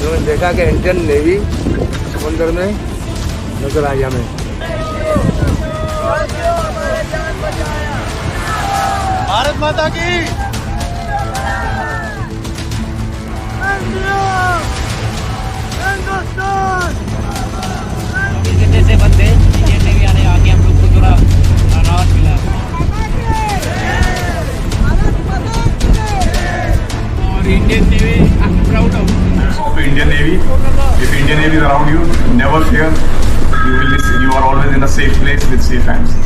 उन्होंने देखा कि इंडियन नेवी समंदर में नजर आई हमें। भारत माता की जैसे बंदे इंडियन नेवी आने आके हम लोग को थोड़ा राहत मिला और Indian navy I am proud of Indian Navy. If Indian Navy is around you, never fear. You are always in a safe place with safe hands.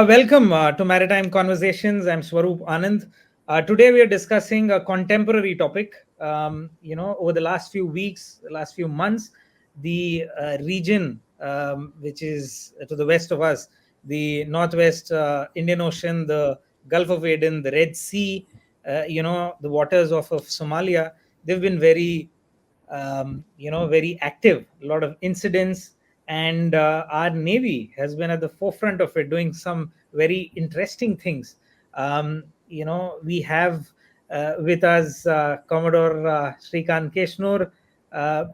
Welcome to Maritime Conversations. I'm Swaroop Anand. Today we are discussing a contemporary topic. Over the last few weeks, last few months, the region which is to the west of us, the northwest Indian Ocean, the Gulf of Aden, the Red Sea, the waters of Somalia. They've been very, very active. A lot of incidents, and our Navy has been at the forefront of it, doing some very interesting things. We have with us Commodore Srikant Kesnur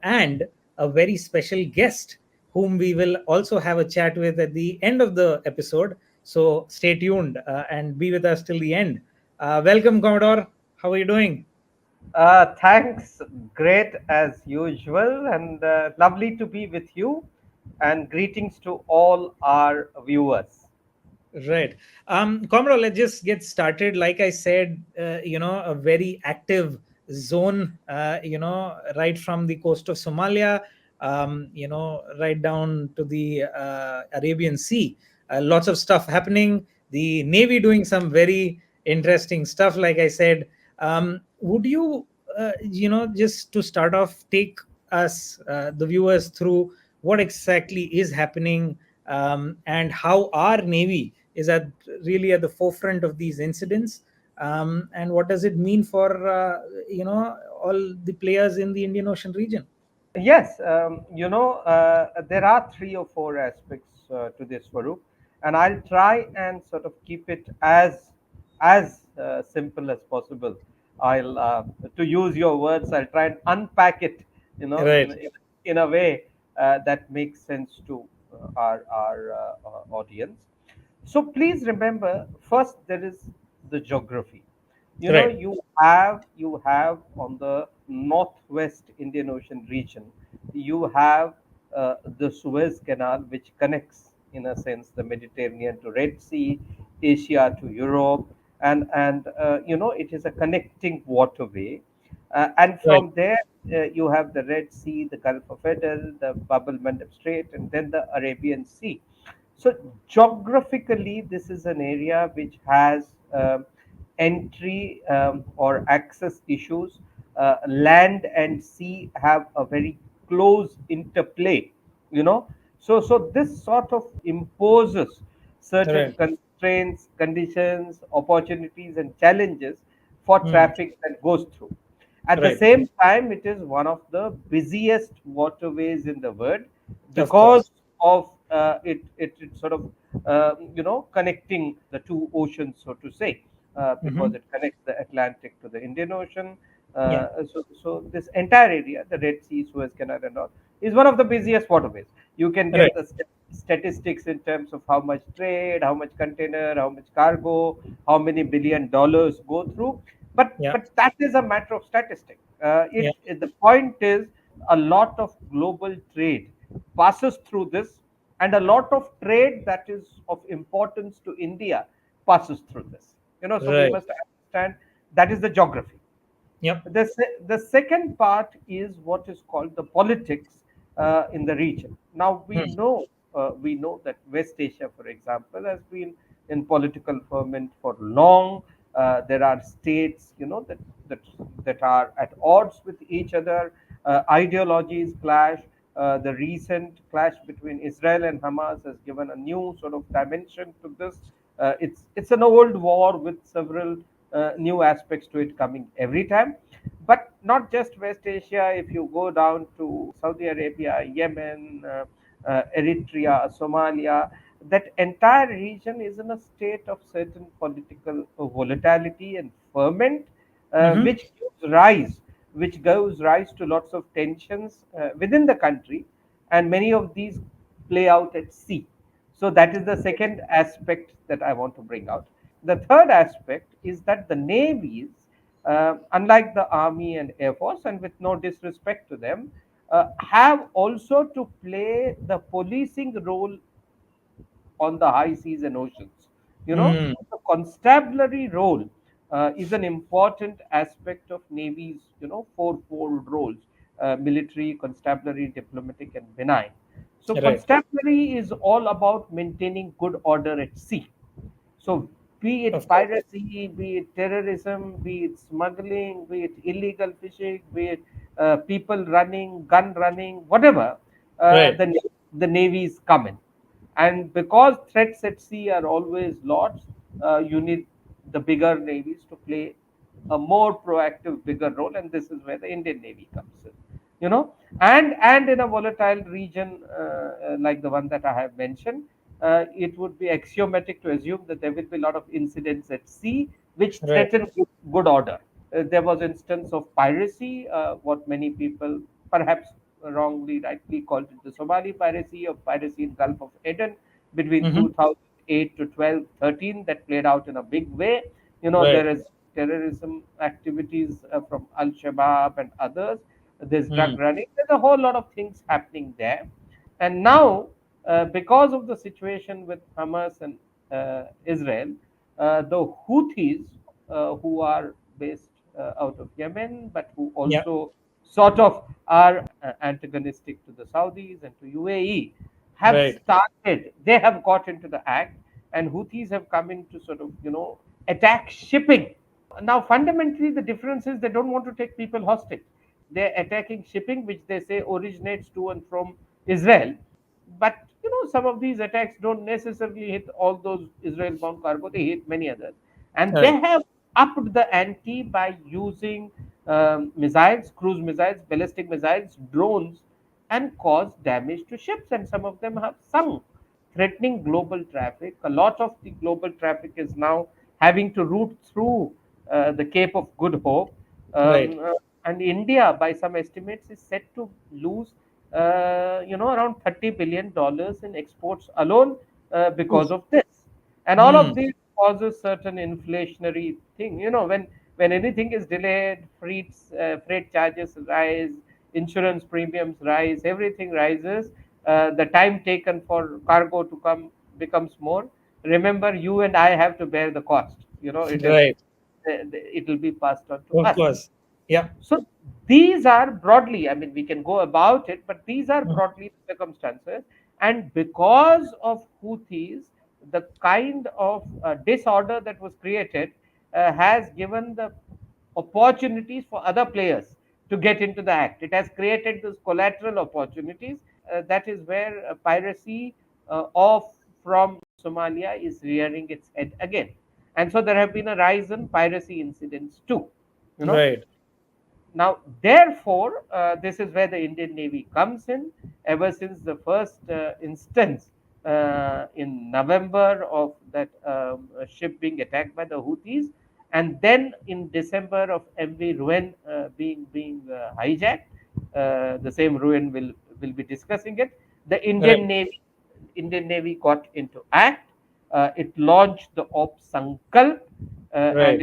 and a very special guest whom we will also have a chat with at the end of the episode. So stay tuned and be with us till the end. Welcome, Commodore. How are you doing? Thanks. Great as usual, and lovely to be with you. And greetings to all our viewers. Right. Commodore, let's just get started. Like I said, a very active zone, right from the coast of Somalia, right down to the Arabian Sea. Lots of stuff happening. The Navy doing some very interesting stuff, like I said. Would you, just to start off, take us, the viewers, through what exactly is happening and how our Navy is really at the forefront of these incidents, and what does it mean for all the players in the Indian Ocean region? Yes, there are three or four aspects to this, Swaroop, and I'll try and sort of keep it as simple as possible. I'll, to use your words, I'll try and unpack it, Right. in a way that makes sense to our audience. So please remember, first there is the geography. Right. You have on the northwest Indian Ocean region, you have the Suez Canal, which connects, in a sense, the Mediterranean to Red Sea, Asia to Europe, and it is a connecting waterway. And Right. from there, you have the Red Sea, the Gulf of Aden, the Bab el Mandeb Strait, and then the Arabian Sea. So geographically, this is an area which has entry or access issues. Land and sea have a very close interplay. So this sort of imposes certain Right. constraints, conditions, opportunities, and challenges for Hmm. traffic that goes through. At the Right. same time, it is one of the busiest waterways in the world Of course. because of it sort of connecting the two oceans, so to say, Hmm. because it connects the Atlantic to the Indian Ocean. Yeah. So this entire area, the Red Sea, Suez Canal, and all, is one of the busiest waterways. You can Right. get the statistics in terms of how much trade, how much container, how much cargo, how many $1 billion go through. But Yeah. but that is a matter of statistics. Yeah. The point is, a lot of global trade passes through this, and a lot of trade that is of importance to India passes through this. So we Right. must understand that is the geography. Yep. The second part is what is called the politics in the region. Now Hmm. we know that West Asia, for example, has been in political ferment for long. There are states, that that are at odds with each other. Ideologies clash. The recent clash between Israel and Hamas has given a new sort of dimension to this. It's an old war with several new aspects to it coming every time. But not just West Asia. If you go down to Saudi Arabia, Yemen, Eritrea, Somalia, that entire region is in a state of certain political volatility and ferment, Hmm. which goes rise to lots of tensions within the country, and many of these play out at sea. So that is the second aspect that I want to bring out. The third aspect is that the navies, unlike the army and air force, and with no disrespect to them, have also to play the policing role on the high seas and oceans. Hmm. The constabulary role is an important aspect of Navy's, fourfold roles: military, constabulary, diplomatic, and benign. So Right. constabulary is all about maintaining good order at sea. So, be it Of course. piracy, be it terrorism, be it smuggling, be it illegal fishing, be it people running, gun running, whatever, Right. the navies come in. And because threats at sea are always lots, you need the bigger navies to play a more proactive, bigger role, and this is where the Indian Navy comes in. And in a volatile region like the one that I have mentioned, it would be axiomatic to assume that there will be a lot of incidents at sea which Right. threaten good order. There was instance of piracy, what many people perhaps wrongly, rightly called it the Somali piracy, or piracy in Gulf of Aden between Hmm. 2008 to 12, 13, that played out in a big way. Right. There is terrorism activities from Al Shabaab and others. There's drug Mm. running. There's a whole lot of things happening there. And now, because of the situation with Hamas and Israel, the Houthis, who are based out of Yemen, but who Yeah. also sort of are antagonistic to the Saudis and to UAE, have Right. started, they have got into the act, and Houthis have come in to sort of, attack shipping. Now, fundamentally, the difference is they don't want to take people hostage. They're attacking shipping, which they say originates to and from Israel. But some of these attacks don't necessarily hit all those Israel-bound cargo. They hit many others, and they Right. have upped the ante by using missiles, cruise missiles, ballistic missiles, drones, and caused damage to ships. And some of them have sunk, threatening global traffic. A lot of the global traffic is now having to route through the Cape of Good Hope. Right. And India, by some estimates, is set to lose, around $30 billion in exports alone Oof. because of this. And all of Mm. these causes certain inflationary thing. When anything is delayed, freight charges rise, insurance premiums rise, everything rises. The time taken for cargo to come becomes more. Remember, you and I have to bear the cost. Right. It will be passed on to Of us. course. Yeah. So these are broadly, I mean, we can go about it, but these are Mhm. broadly the circumstances. And because of Houthis, the kind of disorder that was created has given the opportunities for other players to get into the act. It has created those collateral opportunities. That is where piracy off from Somalia is rearing its head again. And so there have been a rise in piracy incidents too. You know, Right. Now, therefore, this is where the Indian Navy comes in. Ever since the first instance in November of that ship being attacked by the Houthis, and then in December of MV Ruin being hijacked, the same Ruin will be discussing it. The Right. Indian Navy got into act. It launched the Op Sankalp, and Right.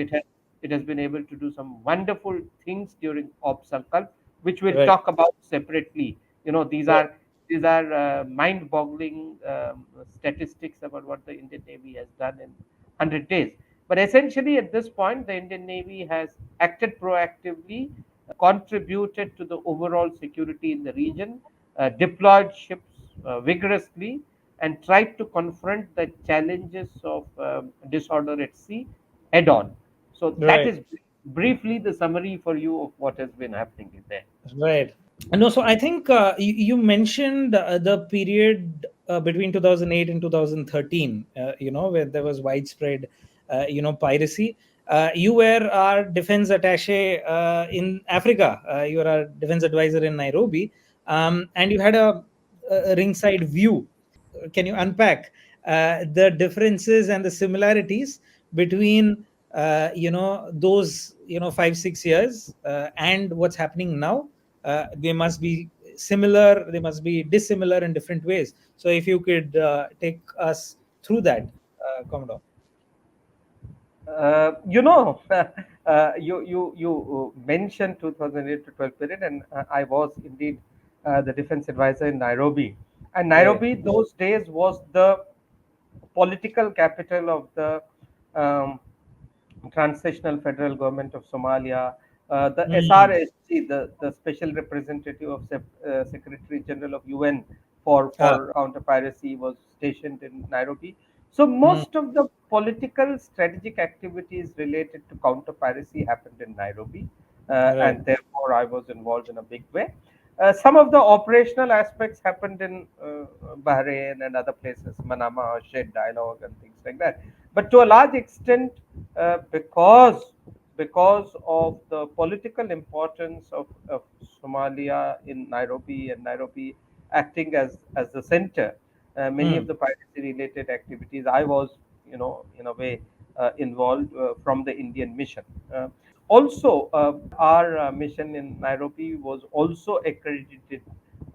it has been able to do some wonderful things during Op Sankalp, which we'll Right. talk about separately. These Right. are these are mind-boggling statistics about what the Indian Navy has done in 100 days. But essentially, at this point, the Indian Navy has acted proactively, contributed to the overall security in the region, deployed ships vigorously, and tried to confront the challenges of disorder at sea head on. So that Right. is briefly the summary for you of what has been happening in there. Right. No, so I think you mentioned the period between 2008 and 2013, where there was widespread, piracy. You were our defense attaché in Africa. You were our defense advisor in Nairobi, and you had a ringside view. Can you unpack the differences and the similarities between those 5-6 years and what's happening now? They must be similar, they must be dissimilar in different ways. So if you could take us through that, Commodore. You mentioned 2008 to 12 period, and I was indeed the defense advisor in Nairobi. And Right. Nairobi, those days, was the political capital of the um, transitional federal government of Somalia. The Mm. SRSG, the special representative of Secretary General of UN for Ah. counter piracy, was stationed in Nairobi. So Mm. most of the political strategic activities related to counter piracy happened in Nairobi, Right. and therefore I was involved in a big way. Some of the operational aspects happened in Bahrain and other places, Manama, Shed Dialogue, and things like that. But to a large extent, because of the political importance of Somalia in Nairobi, and Nairobi acting as the center, many of Hmm. the piracy-related activities, I was, in a way, involved from the Indian mission. Also, our mission in Nairobi was also accredited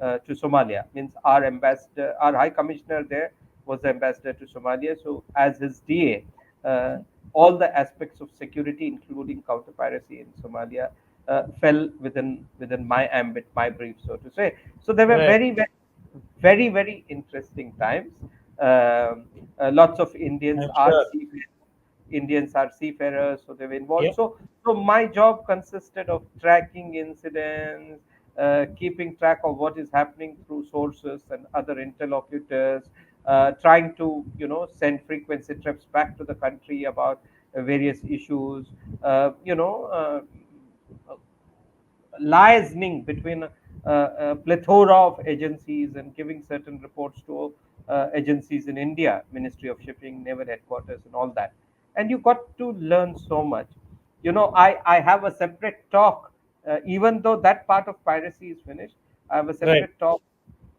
to Somalia. Means our ambassador, our high commissioner there was the ambassador to Somalia. So, as his DA, all the aspects of security, including counter piracy in Somalia, fell within my ambit, my brief, so to say. So there were Right. very interesting times. Lots of Indians I'm are sure. seafarers. Indians are seafarers, so they were involved. Yeah. So my job consisted of tracking incidents, keeping track of what is happening through sources and other interlocutors, trying to send frequency trips back to the country about various issues. Liaising between a plethora of agencies and giving certain reports to agencies in India, Ministry of Shipping, Naval Headquarters, and all that. And you got to learn so much. I have a separate talk, even though that part of piracy is finished. I have a Right. separate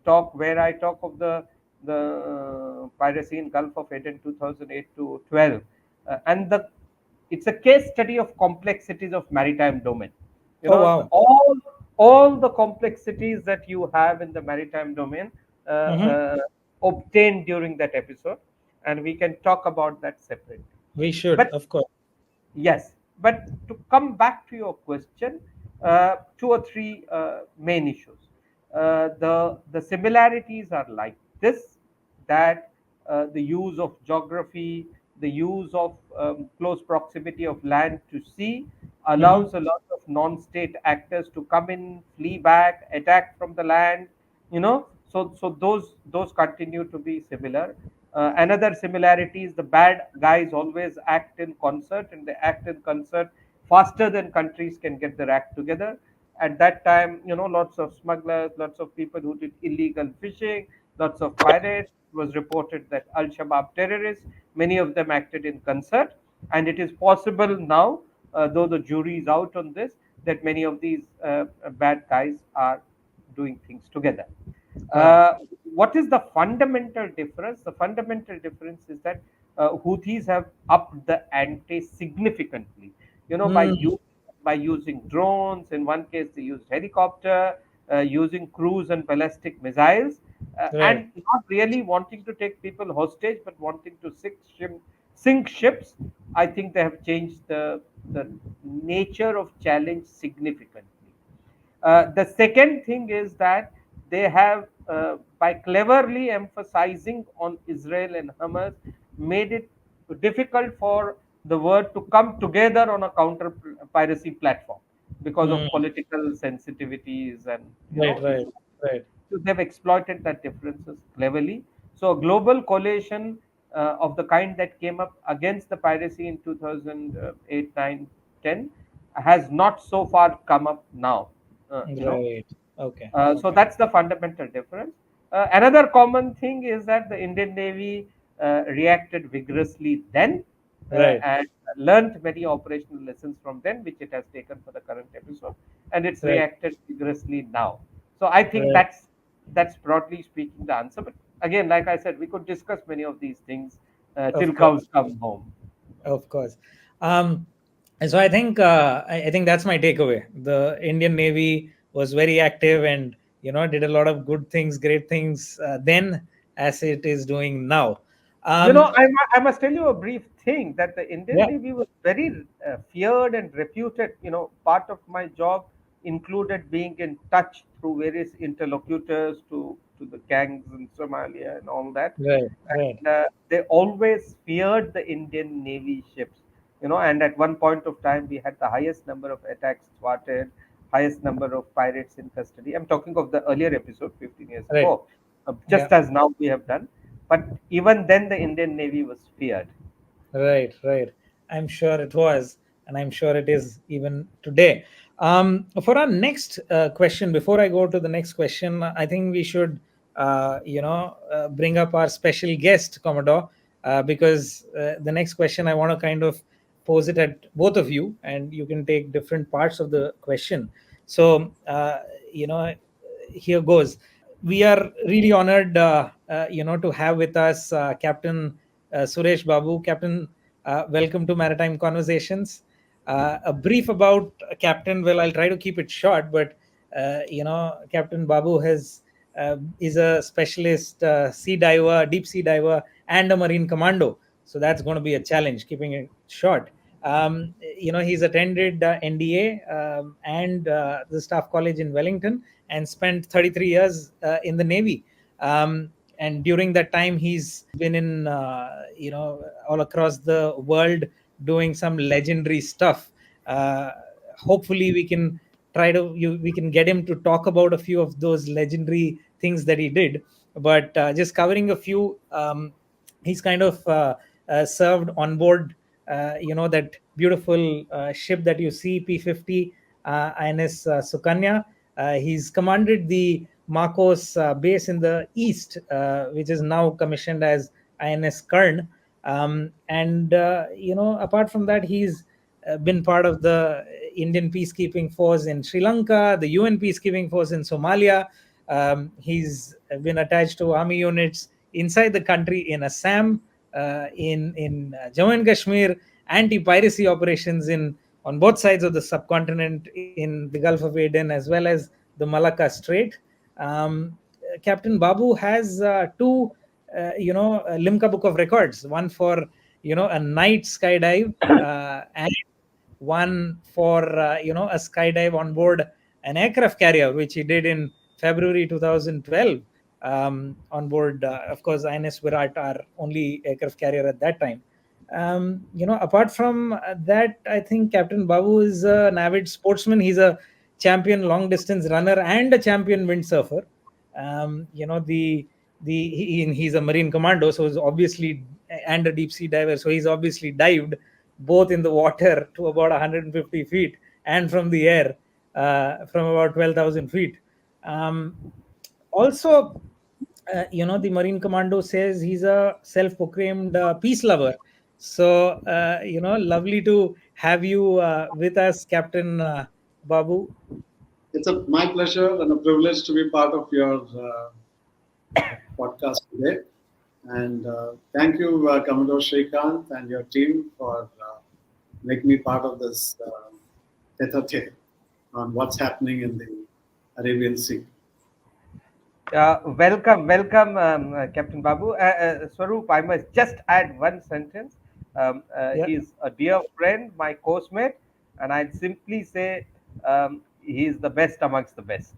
talk where I talk of the piracy in Gulf of Aden 2008 to 12, and the it's a case study of complexities of maritime domain. You Oh, know, wow. all the complexities that you have in the maritime domain Hmm. obtained during that episode, and we can talk about that separately. We should, But of course. yes, but to come back to your question, two or three main issues. The similarities are like this: that the use of geography, the use of close proximity of land to sea Hmm. allows a lot of non-state actors to come in, flee back, attack from the land. So those continue to be similar. Another similarity is the bad guys always act in concert, and they act in concert faster than countries can get their act together. At that time, lots of smugglers, lots of people who did illegal fishing, lots of pirates. It was reported that Al Shabaab terrorists, many of them acted in concert, and it is possible now, though the jury is out on this, that many of these bad guys are doing things together. Wow. Uh, what is the fundamental difference? The fundamental difference is that Houthis have upped the ante significantly. Hmm. By using drones. In one case, they used helicopter, using cruise and ballistic missiles, Right. and not really wanting to take people hostage, but wanting to sink ships. I think they have changed the nature of challenge significantly. The second thing is that they have, by cleverly emphasizing on Israel and Hamas, made it difficult for the world to come together on a counter piracy platform because of Hmm. political sensitivities and Right. Right. issues. Right. So they've exploited that differences cleverly. So a global coalition of the kind that came up against the piracy in 2008, 9, 10 has not so far come up now. Uh, you know, Right. Okay. so Okay. that's the fundamental difference. Another common thing is that the Indian Navy reacted vigorously then, Right. and learned many operational lessons from then, which it has taken for the current episode, and it's Right. reacted vigorously now. So I think Right. that's broadly speaking the answer. But again, like I said, we could discuss many of these things till Of course. cows come home. Of course. Um, and so I think that's my takeaway. The Indian Navy was very active and did a lot of good things, great things then as it is doing now. Um, I must tell you a brief thing that the Indian yeah. Navy was very feared and reputed. Part of my job included being in touch through various interlocutors to the gangs in Somalia and all that. Right. Right. And they always feared the Indian Navy ships. And at one point of time, we had the highest number of attacks thwarted, highest number of pirates in custody. I'm talking of the earlier episode, 15 years Right. ago, Yeah. just as now we have done. But even then, the Indian Navy was feared. Right. Right. I'm sure it was, and I'm sure it is even today. For our next question, before I go to the next question, I think we should, bring up our special guest, Commodore, because the next question I want to kind of pose it at both of you, and you can take different parts of the question. So, here goes. We are really honored, to have with us Captain Suresh Babu. Captain, welcome to Maritime Conversations. A brief about Captain. Well, I'll try to keep it short, but Captain Babu is a specialist sea diver, deep sea diver, and a marine commando. So that's going to be a challenge, keeping it short. He's attended NDA and the Staff College in Wellington, and spent 33 years in the Navy. And during that time, he's been in, all across the world doing some legendary stuff. Uh, Hopefully, we can get him to talk about a few of those legendary things that he did. But just covering a few, he's kind of served on board, that beautiful ship that you see, P50, INS Sukanya. He's commanded the Marcos base in the east, which is now commissioned as INS Kern. And apart from that, he's been part of the Indian peacekeeping force in Sri Lanka, the UN peacekeeping force in Somalia. He's been attached to army units inside the country in Assam, in Jammu and Kashmir, anti-piracy operations in on both sides of the subcontinent, in the Gulf of Aden as well as the Malacca Strait. Captain Babu has two, Limca Book of Records, one for a night skydive, and one for a skydive on board an aircraft carrier, which he did in February 2012, on board, of course, INS Virat, our only aircraft carrier at that time. Apart from that, I think Captain Babu is an avid sportsman. He's a champion long distance runner and a champion windsurfer. He's a marine commando, so he's obviously, and a deep sea diver, so he's obviously dived both in the water to about 150 feet, and from the air from about 12,000 feet. Also, the Marine Commando says he's a self-proclaimed peace lover. So, lovely to have you with us, Captain Babu. It's my pleasure and a privilege to be part of your podcast today. And thank you, Commodore Srikant and your team for making me part of this tete-a-tete on what's happening in the Arabian Sea. Welcome, Captain Babu. Swaroop, I must just add one sentence. He's a dear friend, my course mate, and I'd simply say he's the best amongst the best.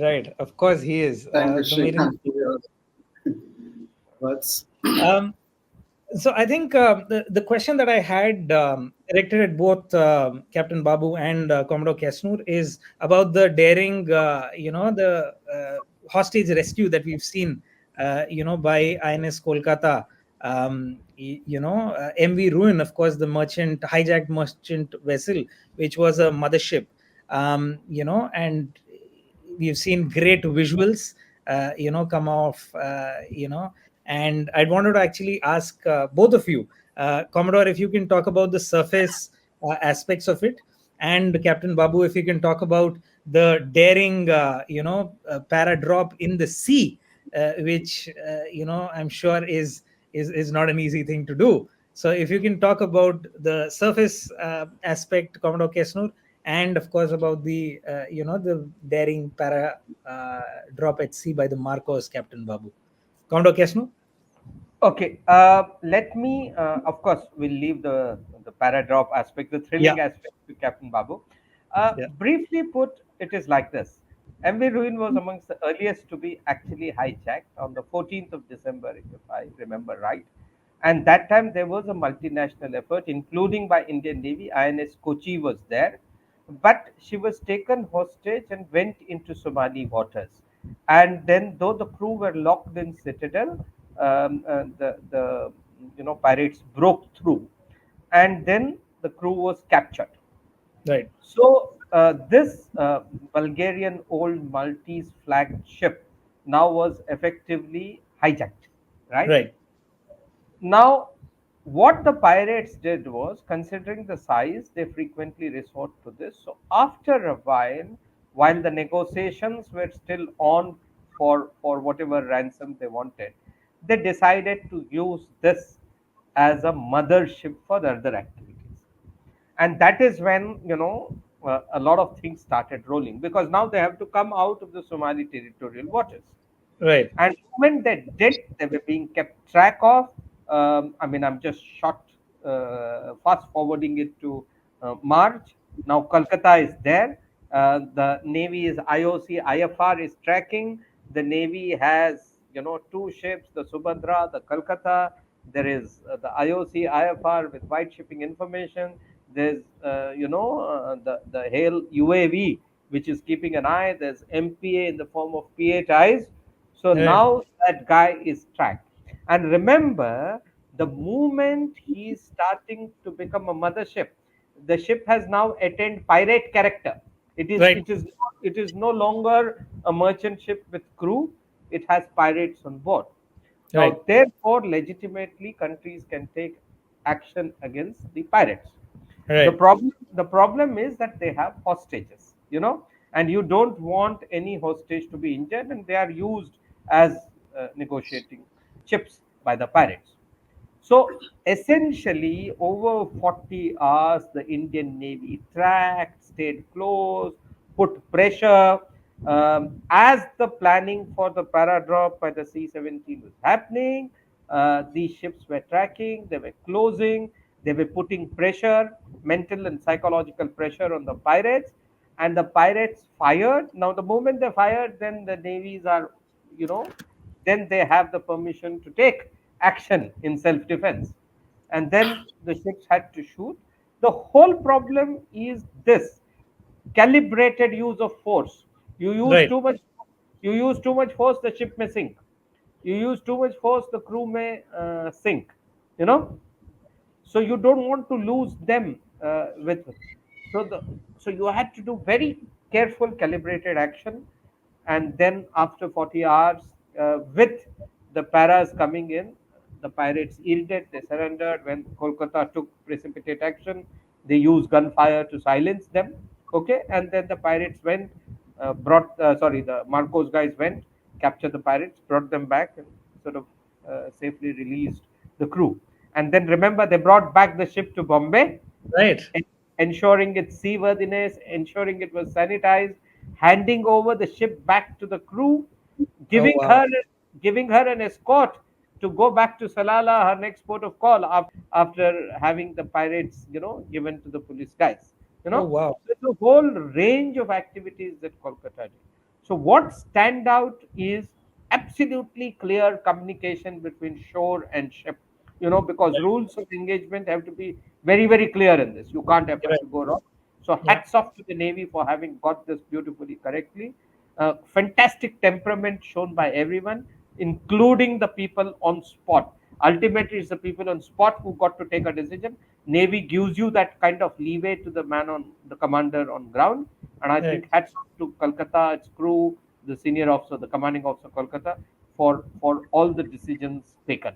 Right, of course he is. Thank you, Srikant, for your words. So I think the question that I had directed at both Captain Babu and Commodore Kesnur is about the daring, the hostage rescue that we've seen, by INS Kolkata. MV Ruin, of course, the hijacked merchant vessel, which was a mothership. And we've seen great visuals, come off, and I wanted to actually ask both of you, Commodore, if you can talk about the surface aspects of it, and Captain Babu, if you can talk about the daring, para drop in the sea, which I'm sure is not an easy thing to do. So, if you can talk about the surface aspect, Commodore Kesnur, and of course about the the daring para drop at sea by the Marcos, Captain Babu. Commodore Kesnur? Okay, let me, of course, we'll leave the paradrop aspect, the thrilling aspect to Captain Babu. Briefly put, it is like this. MV Ruin was amongst the earliest to be actually hijacked on the 14th of December, if I remember right. And that time there was a multinational effort, including by Indian Navy. INS Kochi was there, but she was taken hostage and went into Somali waters. And then, though the crew were locked in Citadel, the pirates broke through, and then the crew was captured. Right. So this Bulgarian old Maltese flagged ship now was effectively hijacked, right? Right. Now, what the pirates did was, considering the size, they frequently resort to this. So, after a while the negotiations were still on for whatever ransom they wanted, they decided to use this as a mothership for the other activities. And that is when, a lot of things started rolling, because now they have to come out of the Somali territorial waters. Right. And when they did, they were being kept track of. I mean, I'm just fast forwarding it to March. Now Kolkata is there. The Navy is IOC, IFR is tracking. The Navy has, two ships, the Subhadra, the Kolkata. There is the IOC, IFR with white shipping information. There's, the Hail UAV, which is keeping an eye. There's MPA in the form of PHIs. So Right. now that guy is tracked. And remember, the moment he's starting to become a mothership, the ship has now attained pirate character. It is Right. it is it is no longer a merchant ship with crew. It has pirates on board. Right. Now, therefore, legitimately countries can take action against the pirates. the Right. problem the problem is that they have hostages, and you don't want any hostage to be injured, and they are used as negotiating chips by the pirates. So essentially, over 40 hours, the Indian Navy tracked, stayed close, put pressure. As the planning for the paradrop by the C-17 was happening, these ships were tracking, they were closing, they were putting pressure, mental and psychological pressure on the pirates, and the pirates fired. Now, the moment they fired, then the navies are, you know, then they have the permission to take action in self-defense, and then the ships had to shoot. The whole problem is this: calibrated use of force. You use Right. too much. You use too much force, the ship may sink. You use too much force, the crew may sink. You know, so you don't want to lose them with. So you had to do very careful, calibrated action, and then after 40 hours, with the paras coming in, the pirates yielded, they surrendered. When Kolkata took precipitate action, they used gunfire to silence them. Okay, and then the pirates went, the Marcos guys went, captured the pirates, brought them back, and sort of safely released the crew. And then remember, they brought back the ship to Bombay, Right. ensuring its seaworthiness, ensuring it was sanitized, handing over the ship back to the crew, Oh, giving wow. her giving her an escort to go back to Salalah, her next port of call, after having the pirates, given to the police guys. Oh, wow. So it's a whole range of activities that Kolkata did. So what stand out is absolutely clear communication between shore and ship, because rules of engagement have to be very, very clear in this. You can't afford Right. to go wrong. So Yeah. hats off to the Navy for having got this beautifully correctly. Fantastic temperament shown by everyone, including the people on spot. Ultimately, it's the people on spot who got to take a decision. Navy gives you that kind of leeway to the man on the commander on ground, and I Right. think hats off to Kolkata, its crew, the senior officer, the commanding officer, Kolkata, for all the decisions taken.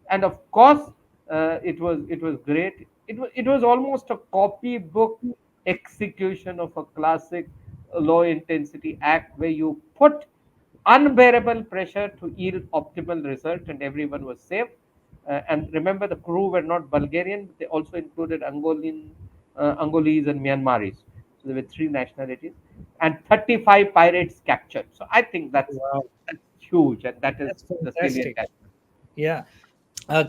And of course, it was great. It was almost a copybook execution of a classic low intensity act, where you put unbearable pressure to yield optimal result, and everyone was safe. And remember, the crew were not Bulgarian; they also included Angolese and Myanmaris. So there were three nationalities, and 35 pirates captured. So I think that's huge, and that is That's the salient fantastic. aspect. Yeah.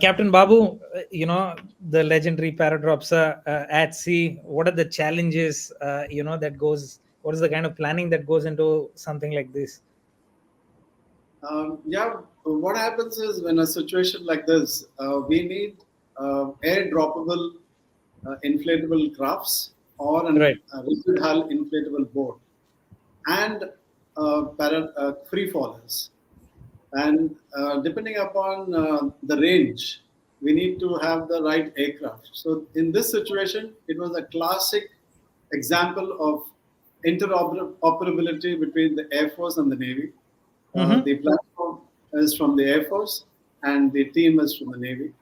Captain Babu, the legendary paradrops at sea. What are the challenges, what is the kind of planning that goes into something like this? Yeah, what happens is when a situation like this, we need air droppable inflatable crafts or an Right. rigid hull inflatable boat and free fallers. And depending upon the range, we need to have the right aircraft. So in this situation, it was a classic example of interoperability between the Air Force and the Navy. The platform is from the Air Force, and the team is from the Navy,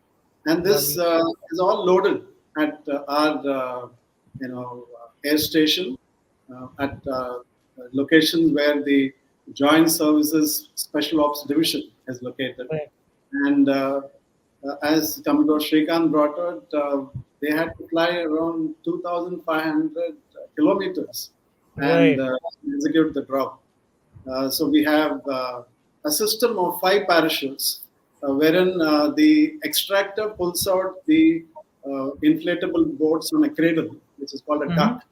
and this is all loaded at our air station at locations where the Joint Services Special Ops Division is located. Right. And as Commodore Srikant brought out, they had to fly around 2,500 kilometers and execute the drop. So we have a system of 5 parachutes, wherein the extractor pulls out the inflatable boats on a cradle, which is called a duck.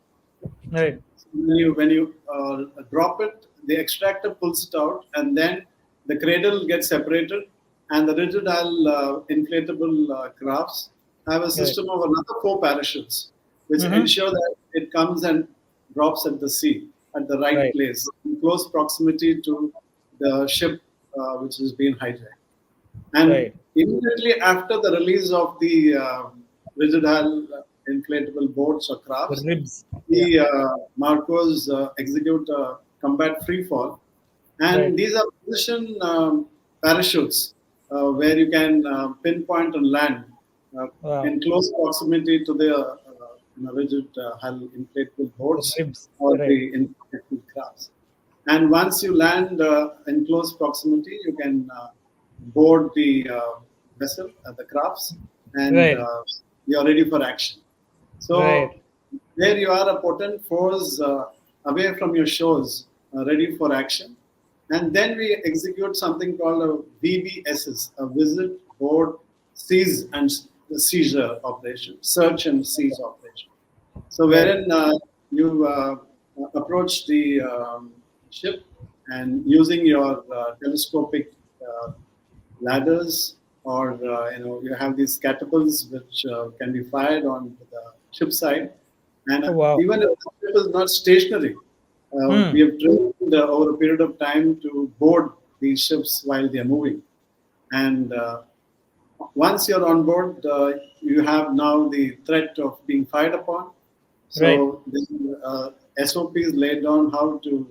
Right. When you drop it, the extractor pulls it out, and then the cradle gets separated, and the rigid hull inflatable crafts have a system of another 4 parachutes, which ensure that it comes and drops at the sea at the right place, in close proximity to the ship which is being hijacked. And immediately after the release of the rigid hull inflatable boats or crafts, the Marcos execute a combat free fall. And these are position parachutes where you can pinpoint and land in close proximity to the rigid hull inflatable boats or the inflatable crafts. And once you land in close proximity, you can board the vessel, the crafts, and you're ready for action. So there you are, a potent force away from your shores, ready for action. And then we execute something called a VBSS, a visit, board, seize, and seizure operation, search and seize operation. So wherein you approach the ship and using your telescopic ladders, or you have these catapults which can be fired on the ship side. And even if the ship is not stationary, we have trained over a period of time to board these ships while they are moving. And once you're on board, you have now the threat of being fired upon. So the SOPs laid down how to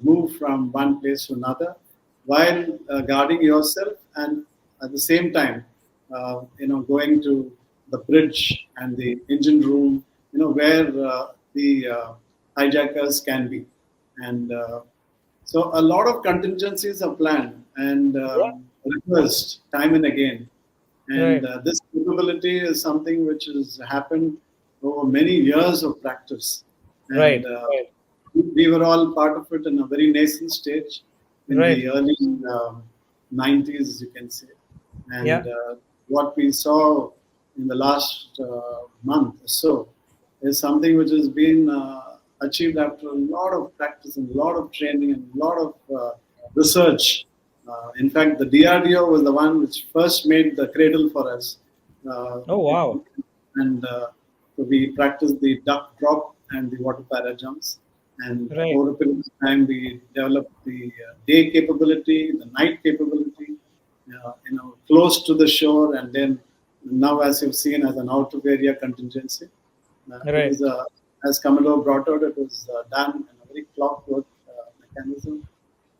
move from one place to another while guarding yourself, and at the same time, going to the bridge and the engine room, where the hijackers can be. And so a lot of contingencies are planned and reversed time and again. And this capability is something which has happened over many years of practice. And we were all part of it in a very nascent stage in the early 90s, you can say. And what we saw in the last month or so is something which has been achieved after a lot of practice and a lot of training and a lot of research. In fact, the DRDO was the one which first made the cradle for us. And so we practiced the duck drop and the water para jumps. And over a period of time, we developed the day capability, the night capability, close to the shore, and then now, as you've seen, as an out of area contingency. It was, as Commodore brought out, it was done in a very clockwork mechanism,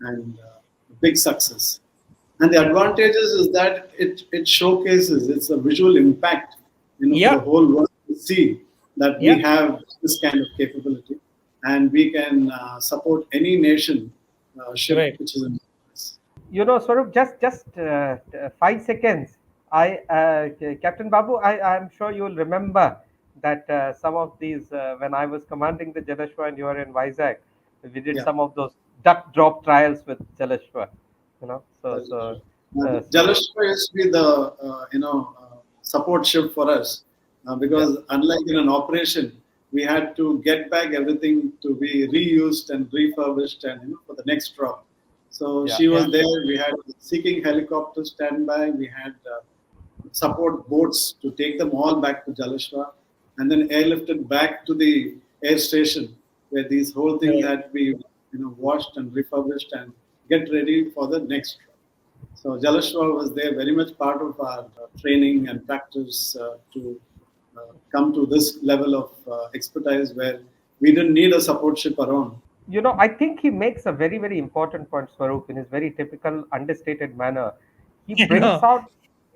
and a big success. And the advantages is that it showcases, it's a visual impact, for the whole world to see that we have this kind of capability, and we can support any nation ship which is in business. Swaroop, just 5 seconds. Captain Babu, I'm sure you will remember that some of these, when I was commanding the Jalashwa and you were in Vizag, we did some of those duck drop trials with Jalashwa. Jalashwa used to be the support ship for us because unlike in an operation, we had to get back everything to be reused and refurbished and for the next drop. So she was there. We had seeking helicopters standby. We had support boats to take them all back to Jalashwa, and then airlifted back to the air station where these whole things had to be washed and refurbished and get ready for the next drop. So Jalashwa was there, very much part of our training and practice to come to this level of expertise where we didn't need a support ship around. I think he makes a very, very important point, Swaroop, in his very typical understated manner. He You brings know, out,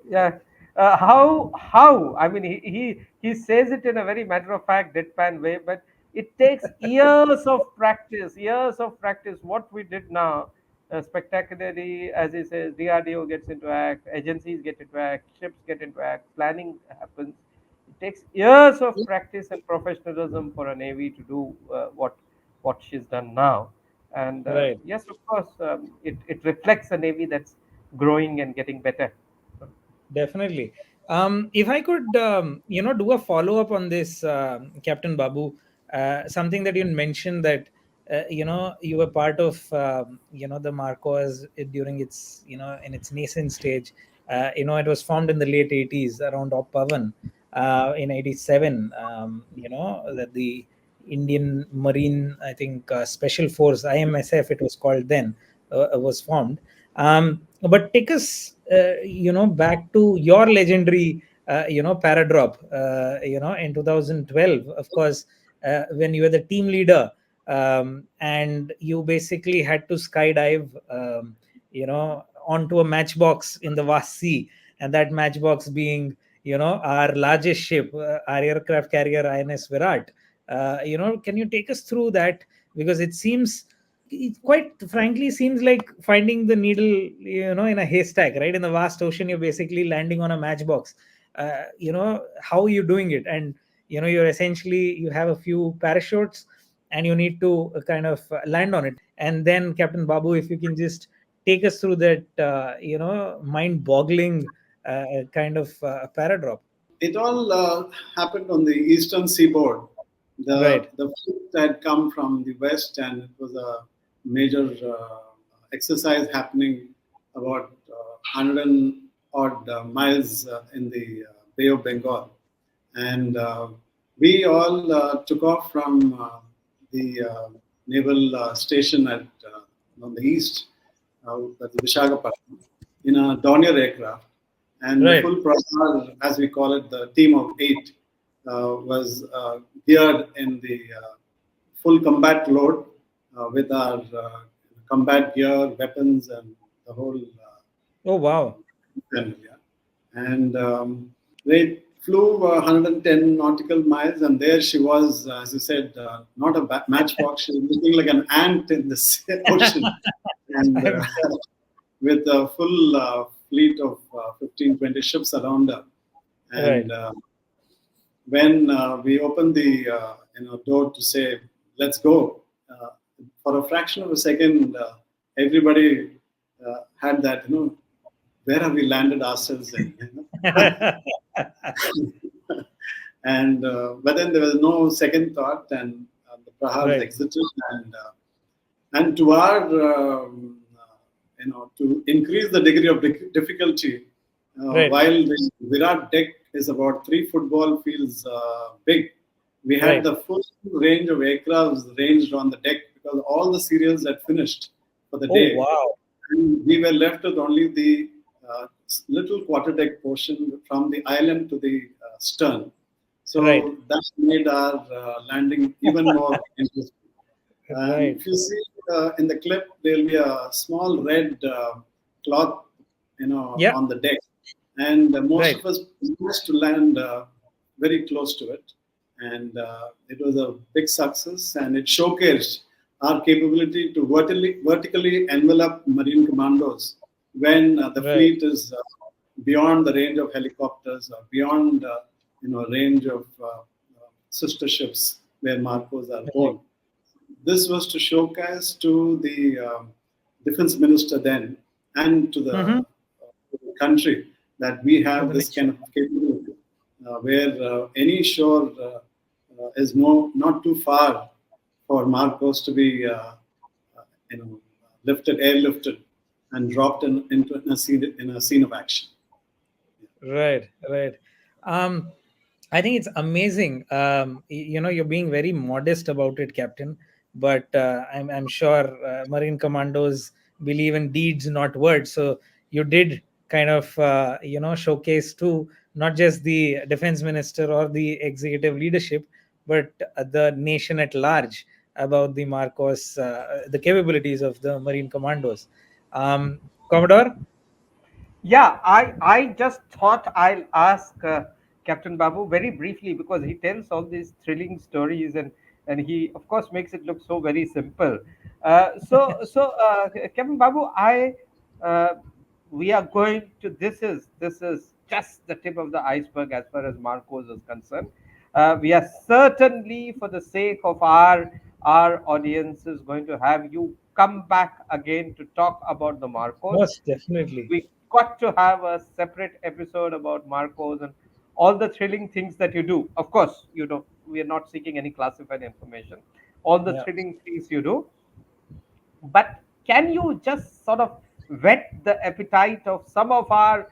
yeah, how. I mean, he says it in a very matter of fact, deadpan way, but it takes years of practice. What we did now, spectacularly, as he says, DRDO gets into act, agencies get into act, ships get into act, planning happens. It takes years of practice and professionalism for a navy to do what she's done now. And right. yes, of course, it reflects a navy that's growing and getting better. Definitely. If I could, do a follow up on this, Captain Babu, something that you mentioned that, you were part of, the Marcos during its, in its nascent stage. It was formed in the late 80s around Op Pavan in 87, that the Indian Marine, I think, Special Force, IMSF, it was called then, was formed. But take us, back to your legendary, paradrop, in 2012, of course, when you were the team leader, and you basically had to skydive, onto a matchbox in the vast sea, and that matchbox being, our largest ship, our aircraft carrier INS Virat. Can you take us through that? Because it quite frankly seems like finding the needle, in a haystack, right? In the vast ocean, you're basically landing on a matchbox. How are you doing it? And you're essentially, you have a few parachutes, and you need to kind of land on it. And then, Captain Babu, if you can just take us through that, mind boggling kind of paradrop. It all happened on the eastern seaboard. The Right. the fleet had come from the west, and it was a major exercise happening about 100 and odd miles in the Bay of Bengal, and we all took off from the naval station at on the east, that's Vishakhapatnam, in a Dornier aircraft. And the Right. full program, as we call it, the team of 8, was geared in the full combat load with our combat gear, weapons, and the whole Oh, wow. family. Yeah. And they flew 110 nautical miles, and there she was, as you said, not a matchbox. She was looking like an ant in the ocean, and I'm with a full fleet of 15, 20 ships around her. right. And when we opened the door to say, let's go, for a fraction of a second, everybody had that, where have we landed ourselves in? And but then there was no second thought, and the Prahars Right. exited, and to our to increase the degree of difficulty, Right. while the Virat deck is about 3 football fields big, we had Right. the full range of aircrafts ranged on the deck because all the serials had finished for the Oh, day. wow. And we were left with only the little quarterdeck portion from the island to the stern. So Right. that made our landing even more interesting. Right. If you see in the clip, there'll be a small red cloth, Yeah. on the deck, and most Right. of us managed to land very close to it, and it was a big success, and it showcased our capability to vertically envelop marine commandos when the Right. fleet is beyond the range of helicopters or beyond range of sister ships where Marcos are born. This was to showcase to the defense minister then and to Mhm. the country that we To have the this nation. kind of capability where any shore is not too far for Marcos to be airlifted and dropped into a scene of action. Right. Right. Um, I think it's amazing. You're being very modest about it, Captain. But I'm sure Marine Commandos believe in deeds, not words. So you did kind of, showcase to not just the defense minister or the executive leadership, but the nation at large about the Marcos, the capabilities of the Marine Commandos. Commodore? Yeah, I just thought I'll ask Captain Babu very briefly, because he tells all these thrilling stories, and he of course makes it look so very simple. Captain Babu, I uh, we are going to this is just the tip of the iceberg as far as Marcos is concerned. We are certainly, for the sake of our audience, is going to have you come back again to talk about the Marcos. Most definitely. We got to have a separate episode about Marcos and all the thrilling things that you do. Of course, we are not seeking any classified information. All the Yeah. thrilling things you do, but can you just sort of whet the appetite of some of our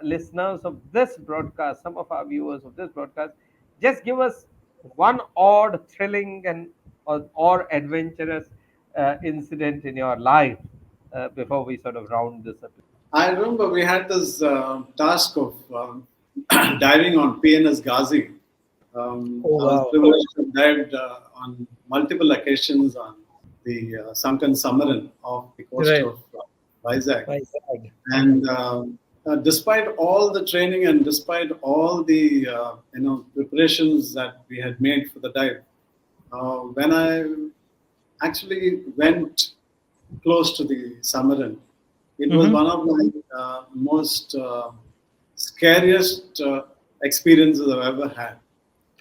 listeners of this broadcast, some of our viewers of this broadcast? Just give us one odd, thrilling, or adventurous incident in your life before we sort of round this episode. I remember we had this task of diving on PNS Ghazi. Oh, I was wow. privileged to dive on multiple occasions on the sunken submarine off the coast Right. of Vizag. Vizag. And despite all the training and despite all the preparations that we had made for the dive, when I actually went close to the submarine, it was one of my most scariest experiences I've ever had.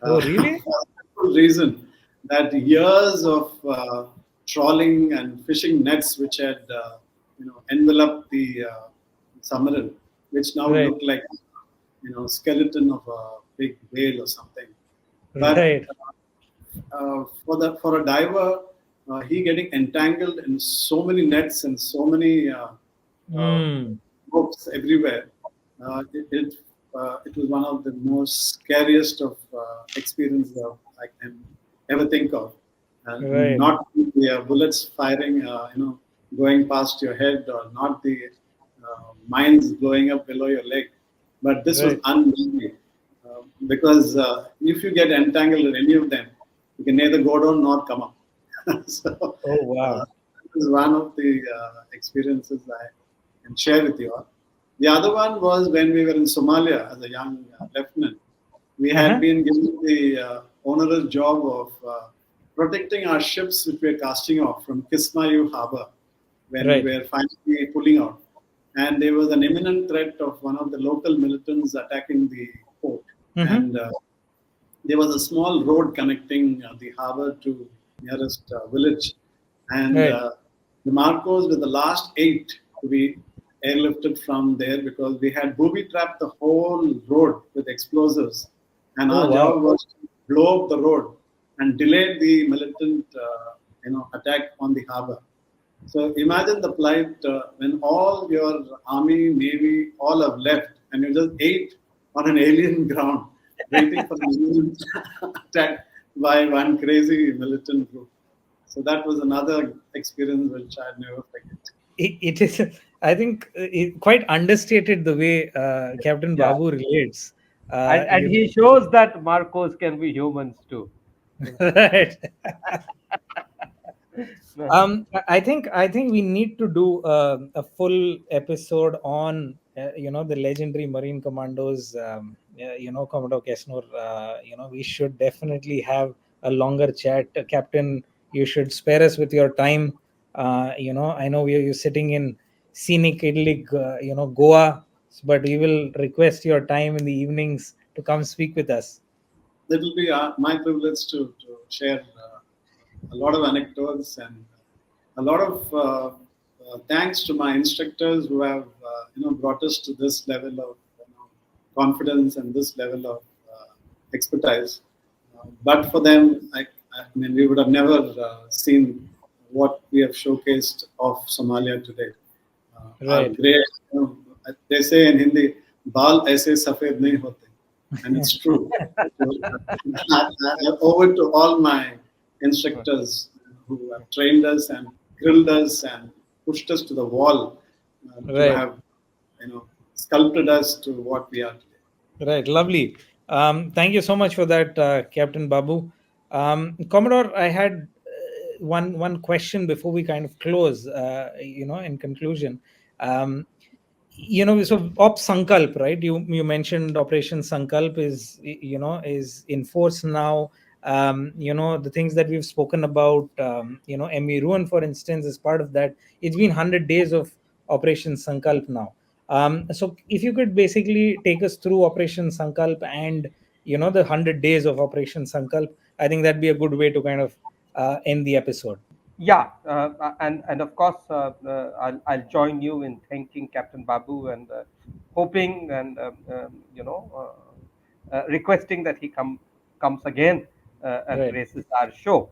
Oh, really? For the simple reason that years of trawling and fishing nets, which had enveloped the submarine, which now Right. looked like skeleton of a big whale or something. But Right. for a diver, he getting entangled in so many nets and so many ropes everywhere. It was one of the most scariest of experiences I can ever think of. Right. Not the bullets firing, going past your head, or not the mines blowing up below your leg, but this was Right. unbelievable. Because if you get entangled in any of them, you can neither go down nor come up. So Oh, wow. this is one of the experiences I can share with you all. The other one was when we were in Somalia as a young lieutenant. We had been given the onerous job of protecting our ships which we were casting off from Kismayu harbor when Right. we were finally pulling out. And there was an imminent threat of one of the local militants attacking the port. And there was a small road connecting the harbor to nearest village. And Right. the Marcos were the last 8 to be airlifted from there, because we had booby trapped the whole road with explosives. And Oh, our wow. job was to blow up the road and delay the militant attack on the harbor. So imagine the plight when all your army, navy, all have left, and you just 8 on an alien ground, waiting for the attack by one crazy militant group. So that was another experience which I'd never forget. It is, I think, quite understated the way Captain Yeah. Babu relates. And he shows that Marcos can be humans too. Right. I think we need to do a full episode on the legendary Marine Commandos. Commodore Kesnur. We should definitely have a longer chat. Captain, you should spare us with your time. I know you're sitting in scenic idyllic, Goa, but we will request your time in the evenings to come speak with us. It will be my privilege to share a lot of anecdotes and a lot of thanks to my instructors who have brought us to this level of confidence and this level of expertise. But for them, I mean, we would have never seen what we have showcased of Somalia today. Our Right. great, they say in Hindi, "Baal aise safed nahi hote," and it's true. Over to all my instructors who have trained us and grilled us and pushed us to the wall to Right. have sculpted us to what we are today. Right, lovely. Thank you so much for that, Captain Babu. Commodore, I had one question before we kind of close. In conclusion, um, so Op Sankalp, right? You mentioned Operation Sankalp is in force now. The things that we've spoken about, ME Ruin, for instance, is part of that. It's been 100 days of Operation Sankalp now. So if you could basically take us through Operation Sankalp and the 100 days of Operation Sankalp, I think that'd be a good way to kind of end the episode. Yeah, and of course, I'll join you in thanking Captain Babu and hoping and requesting that he comes again and Right, graces our show.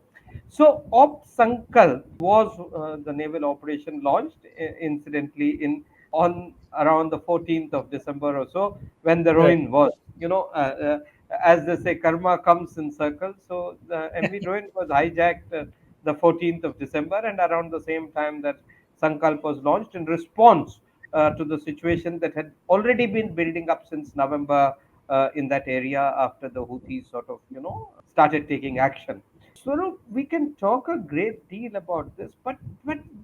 So, Op Sankalp was the naval operation launched incidentally in on around the 14th of December or so, when the right, ruin was, as they say, karma comes in circles. So the MV ruin was hijacked the 14th of December, and around the same time that Sankalp was launched in response to the situation that had already been building up since November in that area after the Houthis sort of, started taking action. So we can talk a great deal about this, but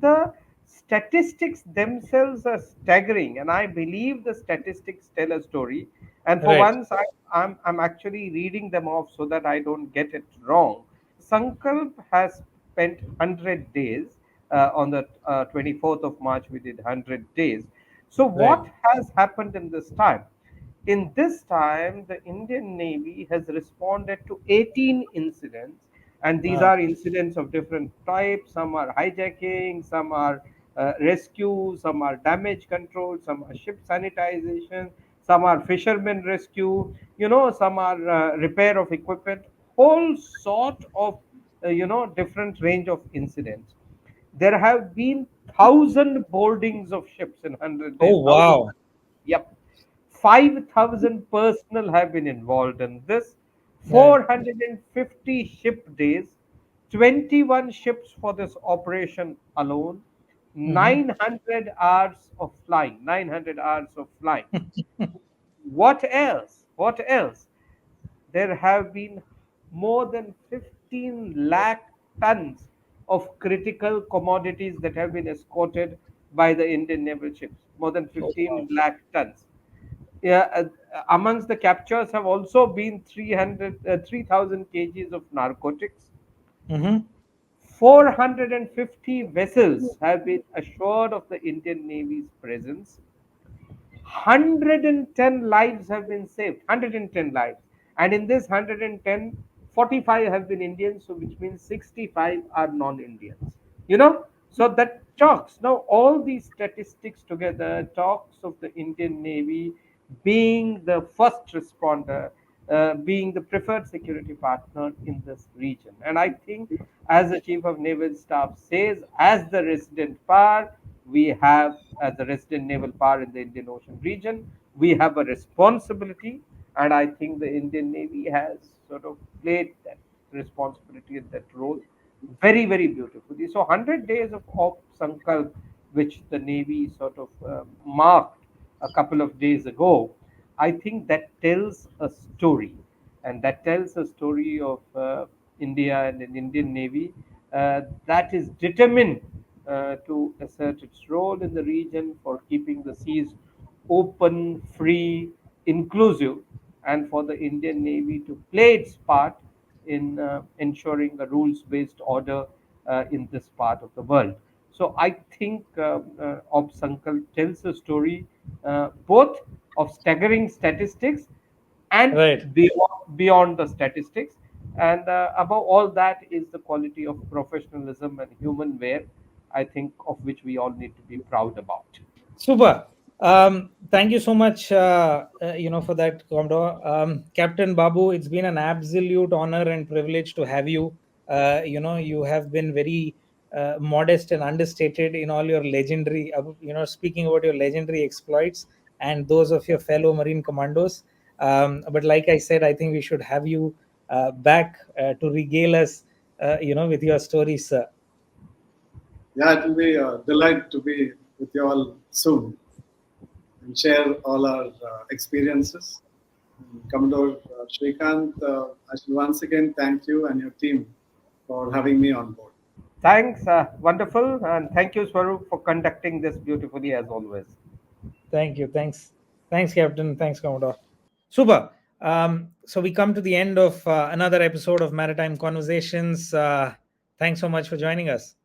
the statistics themselves are staggering, and I believe the statistics tell a story. And for right. once, I'm actually reading them off so that I don't get it wrong. Sankalp has spent 100 days. On the 24th of March, we did 100 days. So, Right. what has happened in this time? In this time, the Indian Navy has responded to 18 incidents, and these Wow. are incidents of different types. Some are hijacking, some are rescue, some are damage control, some are ship sanitization, some are fishermen rescue, some are repair of equipment, whole sort of different range of incidents. There have been 1,000 boardings of ships in 100 days. Oh, 1,000. wow. Yep. 5,000 personnel have been involved in this. Right. 450 ship days, 21 ships for this operation alone, Hmm. 900 hours of flying. 900 hours of flying. What else? What else? There have been more than 15 lakh tons of critical commodities that have been escorted by the Indian naval ships. More than Oh, wow. 15 lakh tons. Yeah, amongst the captures have also been 3,000 kgs of narcotics. Hmm. 450 vessels have been assured of the Indian Navy's presence. 110 lives have been saved. 110 lives. And in this 110, 45 have been Indians, so which means 65 are non-Indians. So that talks. Now, all these statistics together talks of the Indian Navy being the first responder, being the preferred security partner in this region. And I think, as the Chief of Naval Staff says, as the resident power, we have, as the resident naval power in the Indian Ocean region, we have a responsibility, and I think the Indian Navy has sort of played that responsibility and that role very, very beautifully. So, 100 days of Op Sankalp, which the Navy sort of marked a couple of days ago, I think that tells a story, and that tells a story of India and an Indian Navy that is determined to assert its role in the region for keeping the seas open, free, inclusive, and for the Indian Navy to play its part in ensuring a rules based order in this part of the world. So I think Ob Sankalp tells a story both of staggering statistics and Right. beyond the statistics. And above all that is the quality of professionalism and human wear, I think, of which we all need to be proud about. Super. Thank you so much, for that, Commodore. Captain Babu, it's been an absolute honor and privilege to have you. You have been very modest and understated in all your legendary, speaking about your legendary exploits and those of your fellow Marine commandos. But like I said, I think we should have you back to regale us, with your stories, sir. Yeah, it will be a delight to be with you all soon and share all our experiences. Commodore Srikant, I should once again thank you and your team for having me on board. Thanks, wonderful, and thank you, Swaroop, for conducting this beautifully as always. Thank you. Thanks, Captain. Thanks, Commodore. Super. So we come to the end of another episode of Maritime Conversations. Thanks so much for joining us.